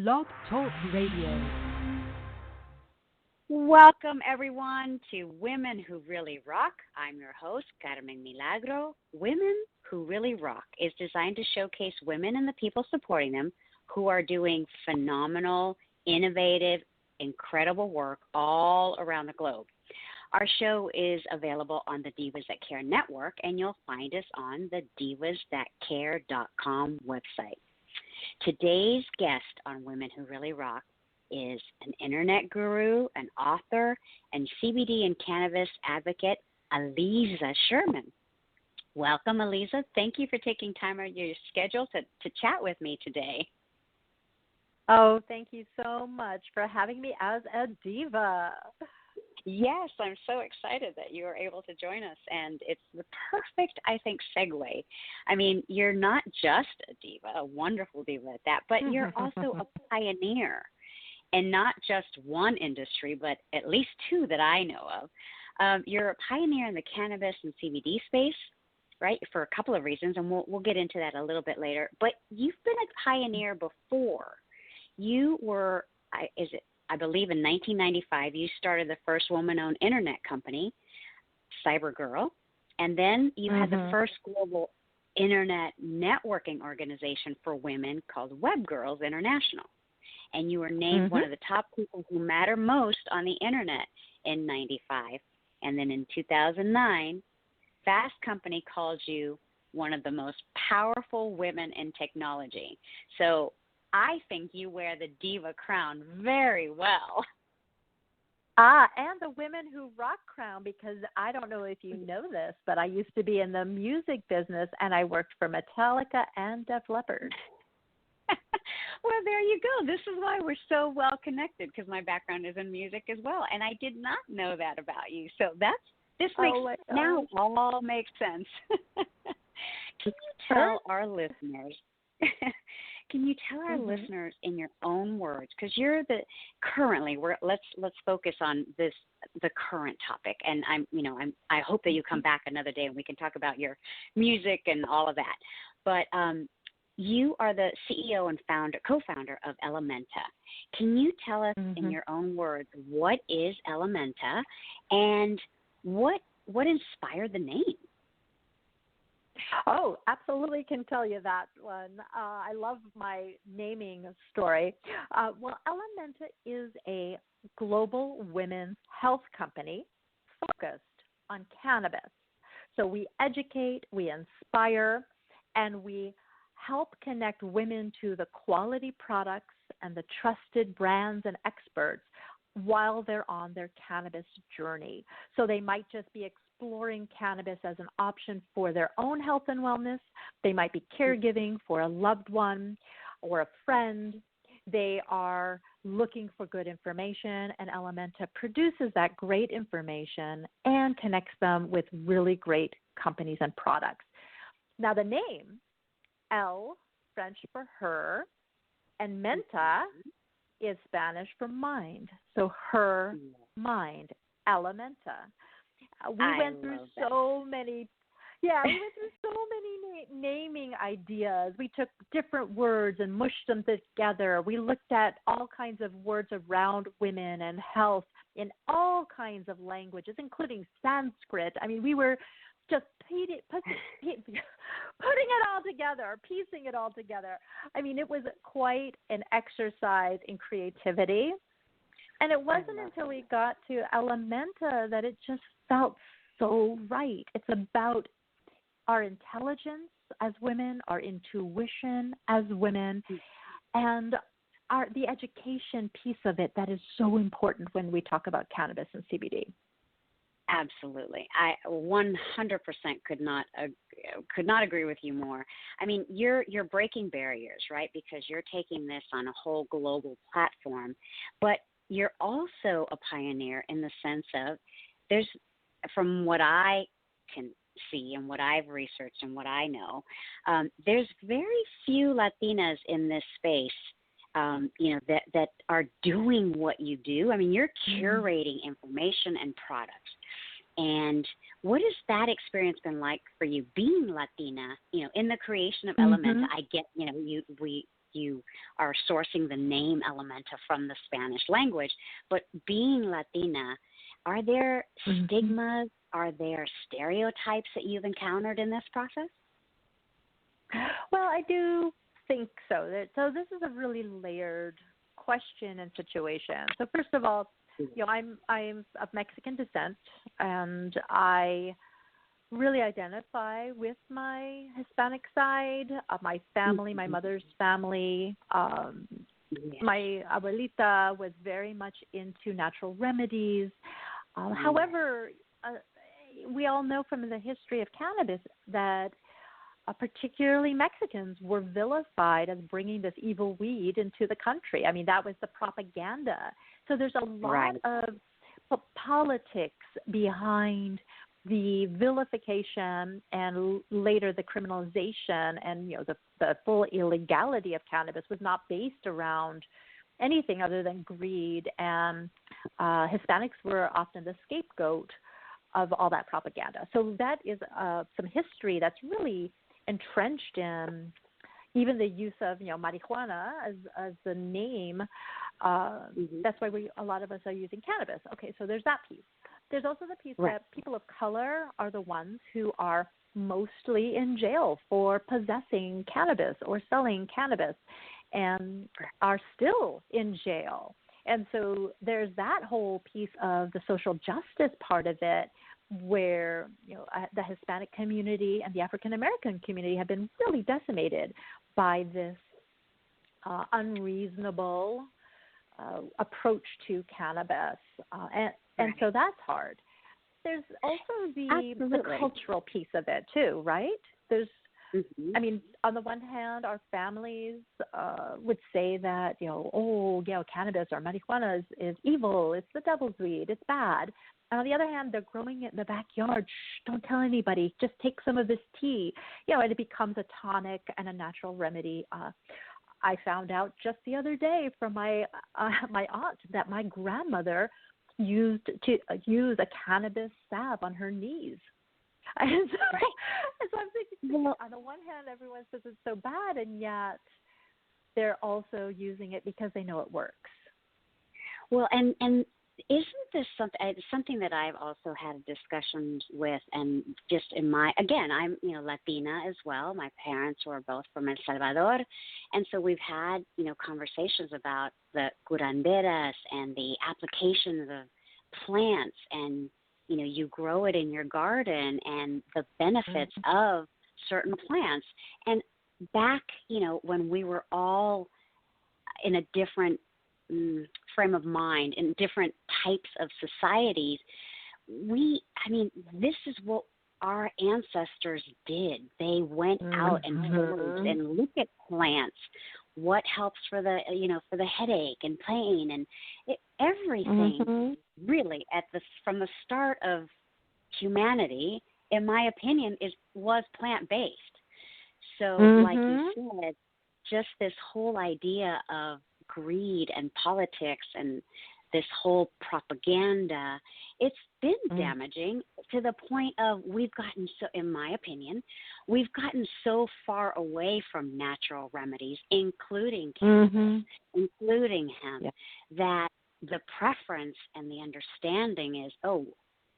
Blog Talk Radio. Welcome, everyone, to Women Who Really Rock. I'm your host, Carmen Milagro. Women Who Really Rock is designed to showcase women and the people supporting them who are doing phenomenal, innovative, incredible work all around the globe. Our show is available on the Divas That Care network, and you'll find us on the divasthatcare.com website. Today's guest on Women Who Really Rock is an internet guru, an author, and CBD and cannabis advocate, Aliza Sherman. Welcome, Aliza. Thank you for taking time out of your schedule to chat with me today. Oh, thank you so much for having me as a diva. Yes, I'm so excited that you are able to join us, and it's the perfect, I think, segue. I mean, you're not just a diva, a wonderful diva at that, but you're also a pioneer, and not just one industry, but at least two that I know of. You're a pioneer in the cannabis and CBD space, right, for a couple of reasons, and we'll get into that a little bit later. But you've been a pioneer before. You were, I believe in 1995, you started the first woman-owned internet company, CyberGirl, and then you had the first global internet networking organization for women called Web Girls International. And you were named one of the top people who matter most on the internet in 95. And then in 2009, Fast Company called you one of the most powerful women in technology. So I think you wear the diva crown very well. And the Women Who Rock crown, because I don't know if you know this, but I used to be in the music business, and I worked for Metallica and Def Leppard. Well, there you go. This is why we're so well connected, because my background is in music as well, and I did not know that about you. So this makes now all makes sense. Can you tell our listeners? Can you tell our listeners in your own words, because you're let's focus on the current topic, and I hope that you come back another day and we can talk about your music and all of that. But you are the CEO and co-founder of Ellementa. Can you tell us in your own words what is Ellementa and what inspired the name? Oh, absolutely can tell you that one. I love my naming story. Well, Ellementa is a global women's health company focused on cannabis. So we educate, we inspire, and we help connect women to the quality products and the trusted brands and experts while they're on their cannabis journey. So they might just be exploring cannabis as an option for their own health and wellness. They might be caregiving for a loved one or a friend. They are looking for good information, and Ellementa produces that great information and connects them with really great companies and products. Now, the name, El, French for her, and Menta is Spanish for mind. So her mind, Ellementa. We went through so many naming ideas. We took different words and mushed them together. We looked at all kinds of words around women and health in all kinds of languages, including Sanskrit. I mean, we were just putting it all together, piecing it all together. I mean, it was quite an exercise in creativity. And it wasn't until we got to Ellementa that it just felt so right. It's about our intelligence as women, our intuition as women, and the education piece of it that is so important when we talk about cannabis and CBD. Absolutely. I 100% could not agree with you more. I mean, you're breaking barriers, right? Because you're taking this on a whole global platform, but you're also a pioneer in the sense of from what I can see and what I've researched and what I know, there's very few Latinas in this space, that are doing what you do. I mean, you're curating information and products. And what has that experience been like for you, being Latina, in the creation of Ellementa? I get, you are sourcing the name Ellementa from the Spanish language. But being Latina, are there stigmas, are there stereotypes that you've encountered in this process? Well, I do think so. So this is a really layered question and situation. So first of all, I'm of Mexican descent, and I really identify with my Hispanic side of my family, my mother's family. My abuelita was very much into natural remedies. However, we all know from the history of cannabis that particularly Mexicans were vilified as bringing this evil weed into the country. I mean, that was the propaganda. So there's a lot of politics behind the vilification and later the criminalization, and the full illegality of cannabis was not based around anything other than greed, and Hispanics were often the scapegoat of all that propaganda. So that is some history that's really entrenched in even the use of marijuana as the name. That's why a lot of us are using cannabis. Okay, so there's that piece. There's also the piece that people of color are the ones who are mostly in jail for possessing cannabis or selling cannabis, and are still in jail. And so there's that whole piece of the social justice part of it, where the Hispanic community and the African American community have been really decimated by this unreasonable approach to cannabis, and so that's hard. There's also the cultural piece of it too, right? There's, I mean, on the one hand, our families would say that cannabis or marijuana is evil, it's the devil's weed, it's bad. And on the other hand, they're growing it in the backyard. Shh, don't tell anybody. Just take some of this tea. And it becomes a tonic and a natural remedy. I found out just the other day from my aunt that my grandmother used to use a cannabis salve on her knees. And so I'm thinking, on the one hand, everyone says it's so bad, and yet they're also using it because they know it works. Well, and isn't this something that I've also had discussions with, and just I'm Latina as well. My parents were both from El Salvador, and so we've had conversations about the curanderas and the applications of plants, and you grow it in your garden and the benefits of certain plants. And back when we were all in a different frame of mind in different types of societies, this is what our ancestors did. They went out and looked at plants, what helps for the for the headache and pain and everything. Really, from the start of humanity, in my opinion, was plant based. So, like you said, just this whole idea of greed and politics and this whole propaganda, it's been damaging to the point of in my opinion, we've gotten so far away from natural remedies, including cannabis, including hemp, that the preference and the understanding is,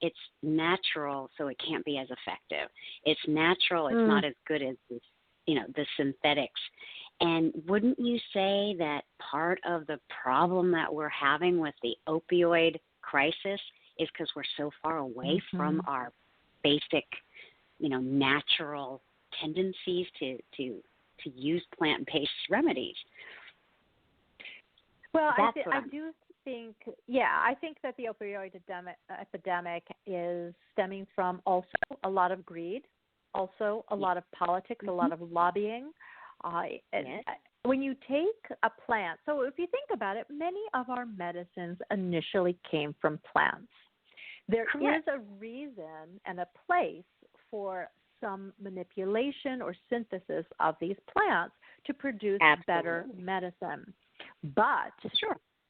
it's natural, so it can't be as effective. It's natural, it's not as good as the synthetics. And wouldn't you say that part of the problem that we're having with the opioid crisis is because we're so far away from our basic, natural tendencies to use plant-based remedies? Well, I think that the opioid epidemic is stemming from also a lot of greed, also a lot of politics, a lot of lobbying. When you take a plant, so if you think about it, many of our medicines initially came from plants. There is a reason and a place for some manipulation or synthesis of these plants to produce better medicine. But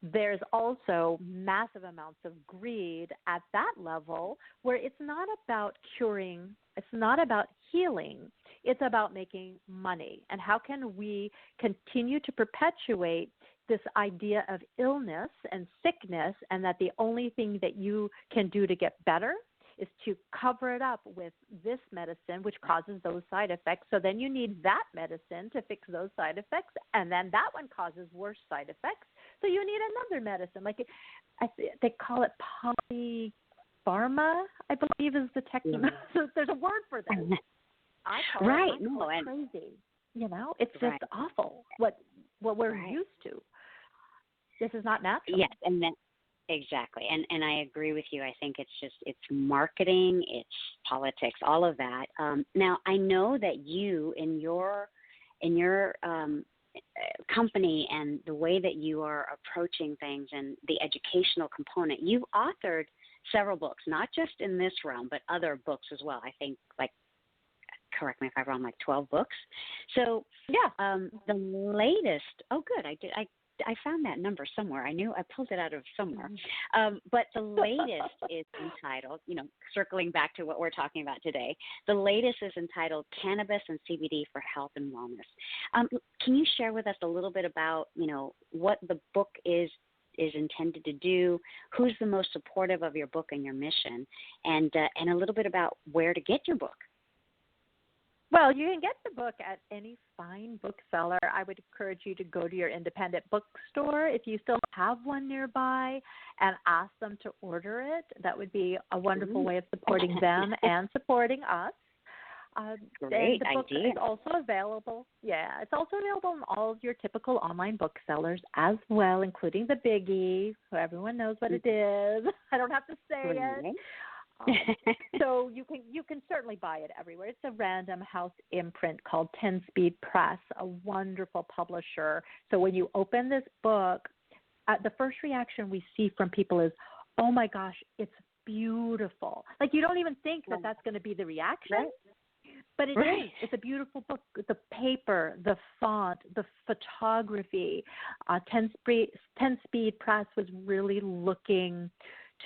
there's also massive amounts of greed at that level, where it's not about curing, it's not about healing. It's about making money. And how can we continue to perpetuate this idea of illness and sickness, and that the only thing that you can do to get better is to cover it up with this medicine, which causes those side effects. So then you need that medicine to fix those side effects, and then that one causes worse side effects. So you need another medicine. They call it polypharma, I believe is the technical. So there's a word for that. I call it crazy. It's just awful what we're used to. This is not natural. Yes, and then exactly. And I agree with you. I think it's marketing, it's politics, all of that. Now, I know that you in your company and the way that you are approaching things and the educational component, you've authored several books, not just in this realm, but other books as well. I think, correct me if I'm wrong, 12 books. So the latest, good. I found that number somewhere. I pulled it out of somewhere. But the latest is entitled, circling back to what we're talking about today, the latest is entitled Cannabis and CBD for Health and Wellness. Can you share with us a little bit about, what the book is intended to do, who's the most supportive of your book and your mission, and a little bit about where to get your book? Well, you can get the book at any fine bookseller. I would encourage you to go to your independent bookstore if you still have one nearby and ask them to order it. That would be a wonderful way of supporting them and supporting us. Great and the book idea. is also available. Yeah, it's also available in all of your typical online booksellers as well, including the biggie, so everyone knows what it is. I don't have to say it. So you can certainly buy it everywhere. It's a Random House imprint called 10 Speed Press, a wonderful publisher. So when you open this book, the first reaction we see from people is, oh my gosh, it's beautiful. You don't even think that that's going to be the reaction. Right. But it is. It's a beautiful book. The paper, the font, the photography. 10 Speed Press was really looking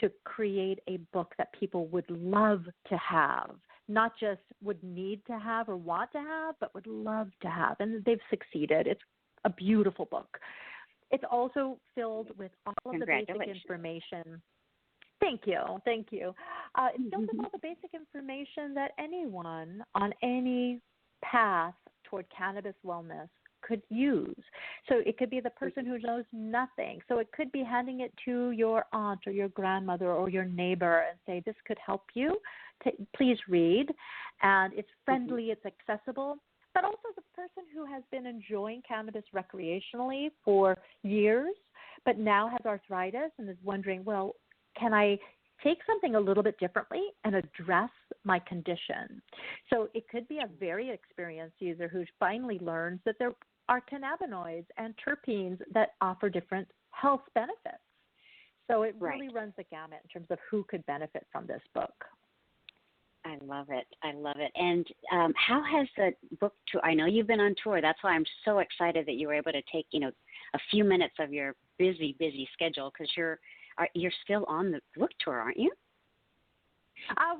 to create a book that people would love to have, not just would need to have or want to have, but would love to have. And they've succeeded. It's a beautiful book. It's also filled with all of the basic information. Thank you. It's filled with all the basic information that anyone on any path toward cannabis wellness could use. So it could be the person who knows nothing. So it could be handing it to your aunt or your grandmother or your neighbor and say, this could help you. Please read. And it's friendly, it's accessible. But also the person who has been enjoying cannabis recreationally for years, but now has arthritis and is wondering, well, can I take something a little bit differently and address my condition? So it could be a very experienced user who finally learns that there are cannabinoids and terpenes that offer different health benefits. So it really runs the gamut in terms of who could benefit from this book. I love it. And how has the book tour? I know you've been on tour. That's why I'm so excited that you were able to take, a few minutes of your busy schedule, because you're still on the book tour, aren't you?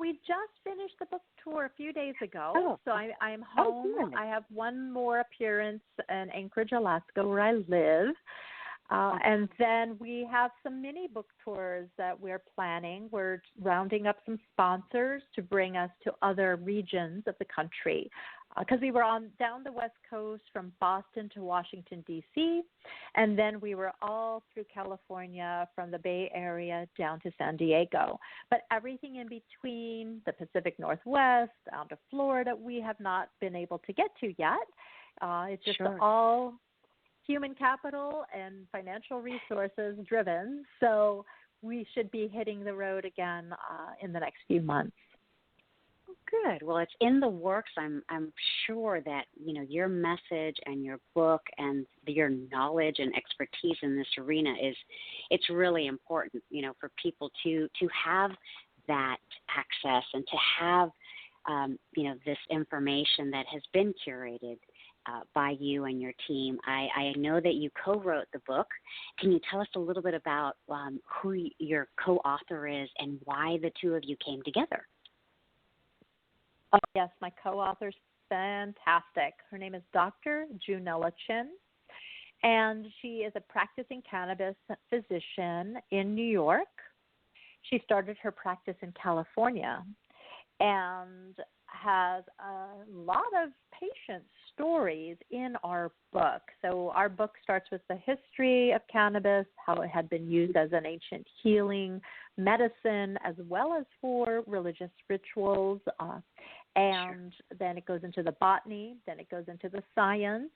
We just finished the book tour a few days ago, so I'm home. I have one more appearance in Anchorage, Alaska, where I live. And then we have some mini book tours that we're planning. We're rounding up some sponsors to bring us to other regions of the country, because we were down the West Coast from Boston to Washington, D.C., and then we were all through California from the Bay Area down to San Diego. But everything in between, the Pacific Northwest, down to Florida, we have not been able to get to yet. It's just all human capital and financial resources driven. So we should be hitting the road again in the next few months. Good. Well, it's in the works. I'm sure that, your message and your book and your knowledge and expertise in this arena it's really important, for people to have that access and to have, this information that has been curated by you and your team. I know that you co-wrote the book. Can you tell us a little bit about who your co-author is and why the two of you came together? Oh, yes, my co-authors, fantastic. Her name is Dr. Junella Chin, and she is a practicing cannabis physician in New York. She started her practice in California and has a lot of patient stories in our book. So our book starts with the history of cannabis, how it had been used as an ancient healing medicine as well as for religious rituals. And then it goes into the botany, then it goes into the science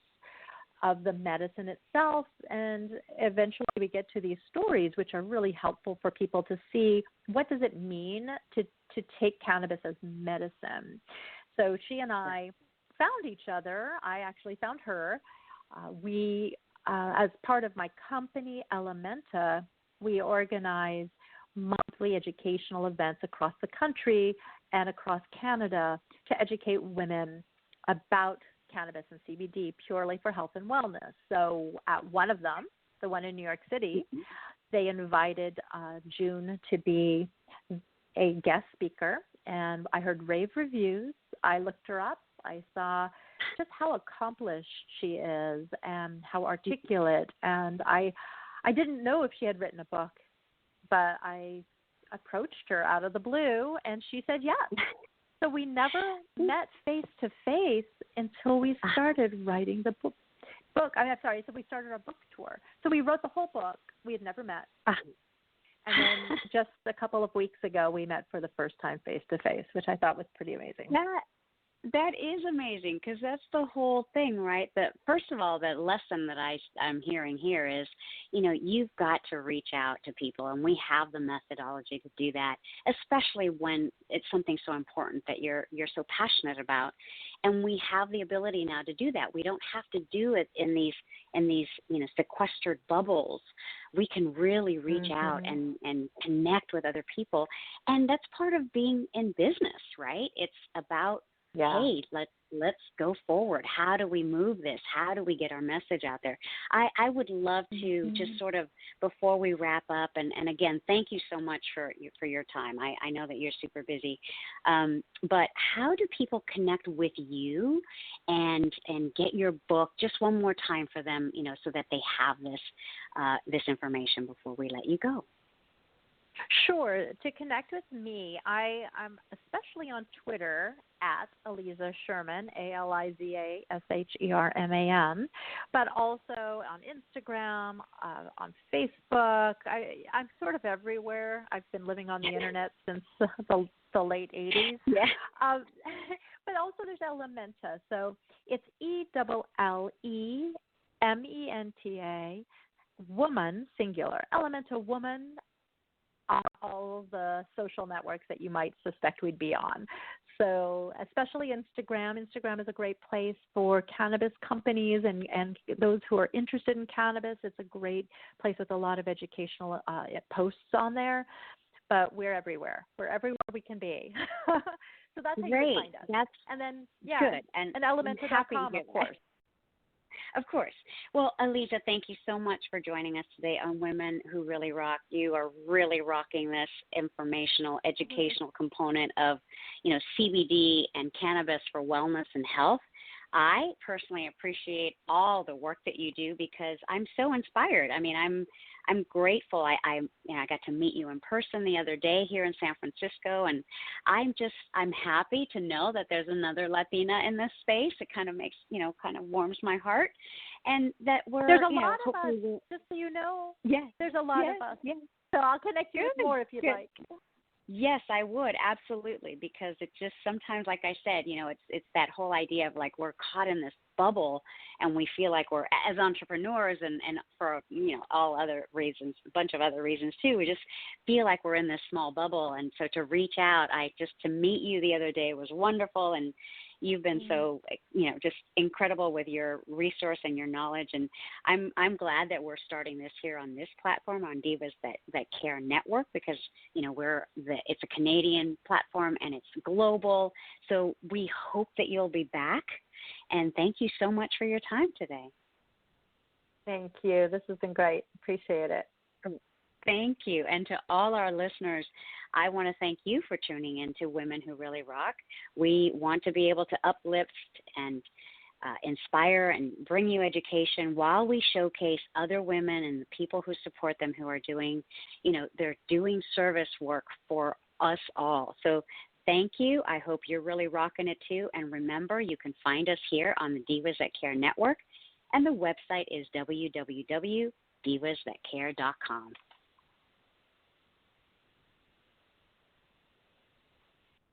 of the medicine itself, and eventually we get to these stories which are really helpful for people to see what does it mean to take cannabis as medicine. So she and I found each other. I actually found her. We, as part of my company, Ellementa, we organize monthly educational events across the country and across Canada to educate women about cannabis and CBD purely for health and wellness. So at one of them, the one in New York City, they invited June to be a guest speaker, and I heard rave reviews. I looked her up. I saw just how accomplished she is and how articulate, and I didn't know if she had written a book, but I approached her out of the blue, and she said yes. So we never met face to face until we started writing the book. So we started our book tour. So we wrote the whole book. We had never met. And then just a couple of weeks ago, we met for the first time face to face, which I thought was pretty amazing. That is amazing, because that's the whole thing, right? That first of all, the lesson that I'm hearing here is, you've got to reach out to people, and we have the methodology to do that, especially when it's something so important that you're so passionate about. And we have the ability now to do that. We don't have to do it in these sequestered bubbles. We can really reach out and connect with other people, and that's part of being in business, right? It's about hey, let's go forward. How do we move this? How do we get our message out there? I would love to just sort of, before we wrap up, and again, thank you so much for your time. I know that you're super busy. But how do people connect with you and get your book just one more time for them, so that they have this information before we let you go? Sure. To connect with me, I'm especially on Twitter at Aliza Sherman, ALIZASHERMAN, but also on Instagram, on Facebook. I'm sort of everywhere. I've been living on the internet since the late 80s. Yeah. But also there's Ellementa. So it's ELLEMENTA, woman, singular. Ellementa woman, on all the social networks that you might suspect we'd be on. So especially Instagram. Instagram is a great place for cannabis companies and those who are interested in cannabis. It's a great place with a lot of educational posts on there. But we're everywhere. We're everywhere we can be. So that's how you find us. And then, good. And Ellementa.com, of course. Of course. Well, Aliza, thank you so much for joining us today on Women Who Really Rock. You are really rocking this informational, educational component of, CBD and cannabis for wellness and health. I personally appreciate all the work that you do because I'm so inspired. I mean, I'm grateful. I got to meet you in person the other day here in San Francisco, and I'm happy to know that there's another Latina in this space. It kind of makes, kind of warms my heart, and that there's a lot of us. Just so you know, there's a lot of us. Yes. So I'll connect you with more if you'd like. Yes, I would, absolutely, because it just sometimes, like I said, it's that whole idea of like we're caught in this bubble and we feel like we're, as entrepreneurs and for, all other reasons, a bunch of other reasons too, we just feel like we're in this small bubble. And so to reach out, to meet you the other day was wonderful, and you've been so, just incredible with your resource and your knowledge. And I'm glad that we're starting this here on this platform on Divas That Care Network, because, it's a Canadian platform and it's global. So we hope that you'll be back. And thank you so much for your time today. Thank you. This has been great. Appreciate it. Thank you. And to all our listeners, I want to thank you for tuning in to Women Who Really Rock. We want to be able to uplift and inspire and bring you education while we showcase other women and the people who support them who are doing, they're doing service work for us all. So thank you. I hope you're really rocking it too. And remember, you can find us here on the Divas That Care Network, and the website is www.divasthatcare.com.